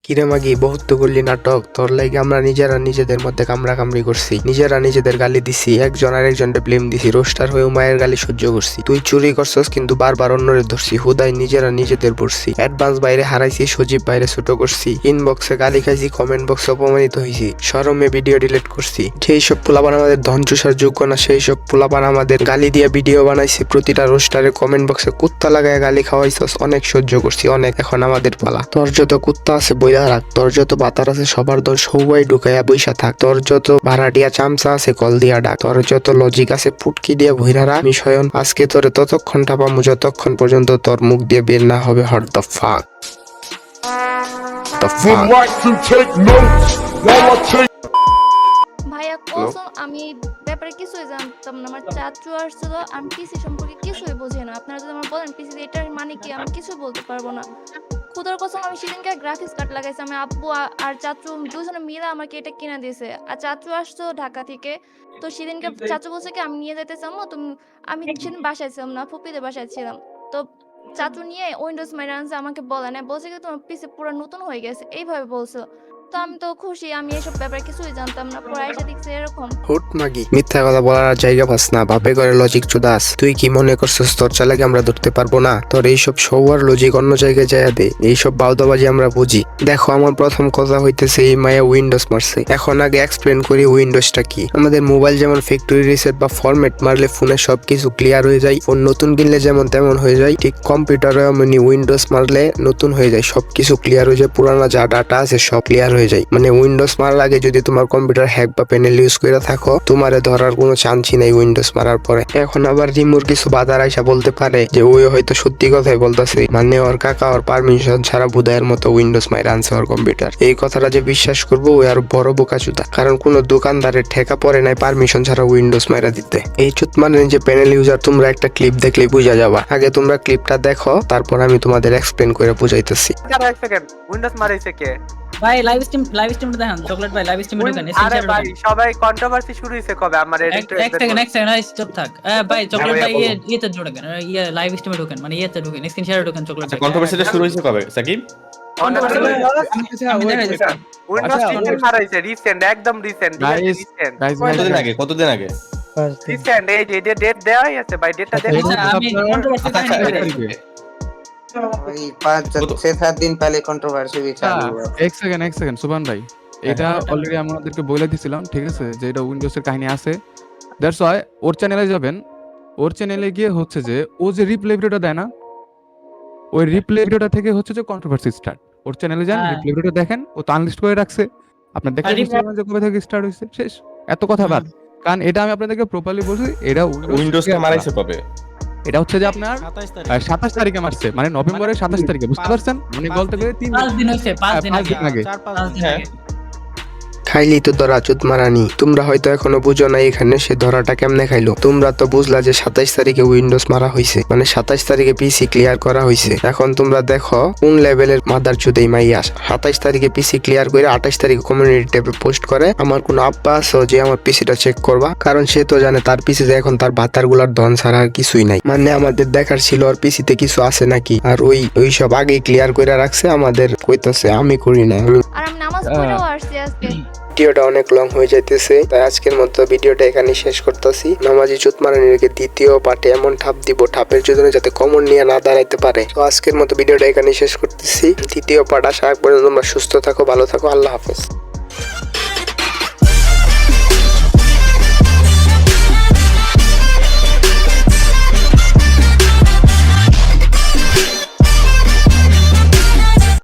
কিরে মাগি, বহুত তো করলি নাটক। তোর লাগে আমরা নিজেরা নিজেদের মধ্যে কামড়াকামড়ি করছি, নিজেরা নিজেদের গালি দিছি, একজন আরেকজনকে ব্লেম দিছি, রোস্টার হয়ে মায়ের গালি সহ্য করছি। তুই চুরি করছস কিন্তু বারবার অন্যরে ধরছি, হুদাই নিজেরা নিজেদের পড়ছি। অ্যাডভান্স বাইরে হারাইছি, সজীব বাইরে ছোট করছি, ইনবক্সে গালি খাইছি, কমেন্ট বক্সে অপমানিত হয়েছি, শরমে ভিডিও ডিলিট করছি। সেই সব পোলাপান আমাদের ধন চুষার যোগ্য না, সেই সব পোলাপান আমাদের গালি দিয়ে ভিডিও বানাইছে, প্রতিটা রোস্টারের কমেন্ট বক্সে কুত্তা লাগায় গালি খাওয়াইছস, অনেক সহ্য করছি, অনেক। এখন আমাদের পালা। তোর যত কুত্তা আছে বইলা রাখ, তোর যত বাতার আছে সবার দল সৌয়াই ঢুকাইয়া বইসা থাক, তোর যত ভাড়াটিয়া চামচা আছে কল দিয়া ডাক, তোর যত লজিক আছে ফুটকি দিয়া ভইরা রাখ। মিশয়ন আজকে তোরে ততক্ষণ টাপামু যতক্ষণ পর্যন্ত তোর মুখ দিয়ে বের না হবে hot the fuck. Would like to take notes while I take. ভাইয়া কসম আমি ব্যাপারে কিছুই জানতাম না। আমার চাচু আসছিল, আমি পিসি সম্পর্কে কিছুই বুঝি না। আপনারা যদি আমার বলেন পিসি এটার মানে কি, আমি কিছু বলতে পারবো না। খুদার কসম আমি সেদিনকে গ্রাফিক্স কার্ড লাগাইছি, আমি আব্বু আর চাচু দুজনে মিলে আমাকে এটা কিনে দিয়েছে। আর চাচু আসতো ঢাকা থেকে, তো সেদিনকে চাচু বলছে কি আমি নিয়ে যেতেছি আম্মু, তুমি আমি সেদিন বাসায় ছিলাম না, ফুপিদের বাসায় ছিলাম। তো চাচু নিয়ে উইন্ডোজ মাইরা আনছে, আমাকে বলে না, বলছে কি তোমার পিসি পুরো নতুন হয়ে গেছে, এইভাবে বলছো। তো আমি তো খুশি, আমি এসব ব্যাপারে কিছুই জানতাম না, পরে এসে দেখছি এরকম। হুট মাগি, মিথ্যা কথা বলার আর জায়গা পাস না, বাপে করে লজিক চুদাস। তুই কি মনে করছিস তোর চালাকে আমরা ধরতে পারবো না? তোর এইসব সৌয়ার লজিক অন্য জায়গায় যায় দে, এইসব বাউদাবাজি আমরা বুঝি। দেখো, আমার প্রথম কথা হইতেছে এই মায়া উইন্ডোজ মারছে। এখন আগে এক্সপ্লেন করি উইন্ডোজটা কি। আমাদের মোবাইল যেমন ফ্যাক্টরি রিসেট বা ফরম্যাট মারলে ফোনে সবকিছু ক্লিয়ার হয়ে যায়, ফোন নতুন কিনলে যেমন তেমন হয়ে যায়, ঠিক কম্পিউটারে এমনি উইন্ডোজ মারলে নতুন হয়ে যায়, সবকিছু ক্লিয়ার হয়ে যায়, পুরানা যা ডাটা আছে সব ক্লিয়ার হয়ে যায়। মানে উইন্ডোজ মারার আগে যদি তোমার কম্পিউটার হ্যাক বা প্যানেল ইউজ করে থাকো, তোমারে ধরার কোনো চান্সই নাই উইন্ডোজ মারার পরে। এখন আবার রিমুর কিছু বাধার আইসা বলতে পারে যে ওই হয়তো সত্যি কথাই বলতেছে, মানে ওর কাকা ওর পারমিশন ছাড়া বুধায়ের মতো উইন্ডোজ মাইরা আনছে ওর কম্পিউটার। এই কথাটা যে বিশ্বাস করবো ওই আর বড় বোকাচুদা, কারণ কোনো দোকানদারের ঠেকা পড়ে নাই পারমিশন ছাড়া উইন্ডোজ মাইরা দিতে। এই চুত মানে যে প্যানেল ইউজার, তোমরা একটা ক্লিপ দেখলেই বুঝা যাবা। আগে তোমরা ক্লিপটা দেখো, তারপর আমি তোমাদের এক্সপ্লেন করে বুঝাইতেছি। এক সেকেন্ড, উইন্ডোজ মারাইছে কে? ভাই লাইভ স্ট্রিমটা দেখেন, চকলেট ভাই লাইভ স্ট্রিমে ঢোকেন। আরে ভাই সবাই কন্ট্রোভার্সি শুরু হইছে কবে? আমার এক সেকেন্ড ভাই চুপ থাক। ভাই চকলেট ভাই ইয়েতে ঢোকেন, লাইভ স্ট্রিমে ঢোকেন, মানে ইয়েতে ঢোকেন, স্ক্রিন শেয়ারে ঢোকেন। চকলেট আচ্ছা, কন্ট্রোভার্সিটা শুরু হইছে কবে সাকিব? উইন্ডোজ টিকেট মারাইছে রিসেন্ট, একদম রিসেন্ট। কতদিন আগে? রিসেন্ট এই যে ডেট দেওয়াই আছে ভাই, ডেটটা দেন। আমি কন্ট্রোভার্সি ওই 5-6 দিন পহলে কন্ট্রোভার্সি भी চালু हुआ। এক সেকেন্ড সুবহান ভাই, এটা অলরেডি আমি আপনাদেরকে বলে দিছিলাম, ঠিক আছে, যে এটা উইন্ডোজের কাহিনী আছে। দ্যাটস ওয়াই ওর চ্যানেলে যাবেন, ওর চ্যানেলে গিয়ে হচ্ছে যে ও যে রিপ্লে ভিডিওটা দেয় না, ওই রিপ্লে ভিডিওটা থেকে হচ্ছে যে কন্ট্রোভার্সি স্টার্ট। ওর চ্যানেলে যান, রিপ্লে ভিডিওটা দেখেন, ও তো আনলিস্ট করে রাখছে, আপনার দেখলে বুঝতে পারবেন যে কবে থেকে স্টার্ট হইছে। শেষ, এত কথা বাদ। কারণ এটা আমি আপনাদেরকে প্রপারলি বলছি, এটা উইন্ডোজটা মারাইছে কবে? এটা হচ্ছে যে আপনার 27 তারিখে মারছে, মানে নভেম্বরের 27 তারিখে, বুঝতে পারছেন? মানে বলতে গেলে 5 দিন হইছে, 5 দিন আগে। হ্যাঁ, খাইলি তো ধরা চুত মারানি। তোমরা হয়তো এখনো বুঝো না এখানে সে ধরাটা কেমনে খাইলো। তোমরা তো বুঝলা যে 27 তারিখে উইন্ডোজ মারা হয়েছে, মানে 27 তারিখে পিসি ক্লিয়ার করা হয়েছে। এখন তোমরা দেখো কোন লেভেলের মাদার চুদেই মাইয়া। 27 তারিখে পিসি ক্লিয়ার করে 28 তারিখে কমিউনিটি ট্যাবে পোস্ট করে, আমার কোনো আব্বা আছে যে আমার পিসিটা চেক করবা? কারণ সে তো জানে তার পিসিতে এখন তার ভাতার গুলার ধন ছাড়া আর কিছুই নাই। মানে আমাদের দেখার ছিল ওর পিসিতে কিছু আছে নাকি, আর ওই সব আগেই ক্লিয়ার করে রাখছে, আমাদের কইতাছে আমি করি না। আর আমি নামাজ পড়েও আসছি আজকে। ভিডিওটা অনেক লং হয়ে যাইতেছে, তাই আজকের মতো ভিডিওটা এখানে শেষ করতেছি। নামাজি চুতমারানিকে দ্বিতীয় পার্টে এমন ঠাপ দিব, ঠাপের জন্য যাতে কমন নিয়ে না দাঁড়াইতে পারে। তো আজকের মতো ভিডিওটা এখানে শেষ করতেছি। দ্বিতীয় পার্ট আসা পর্যন্ত তোমরা সুস্থ থাকো, ভালো থাকো, আল্লাহ হাফেজ।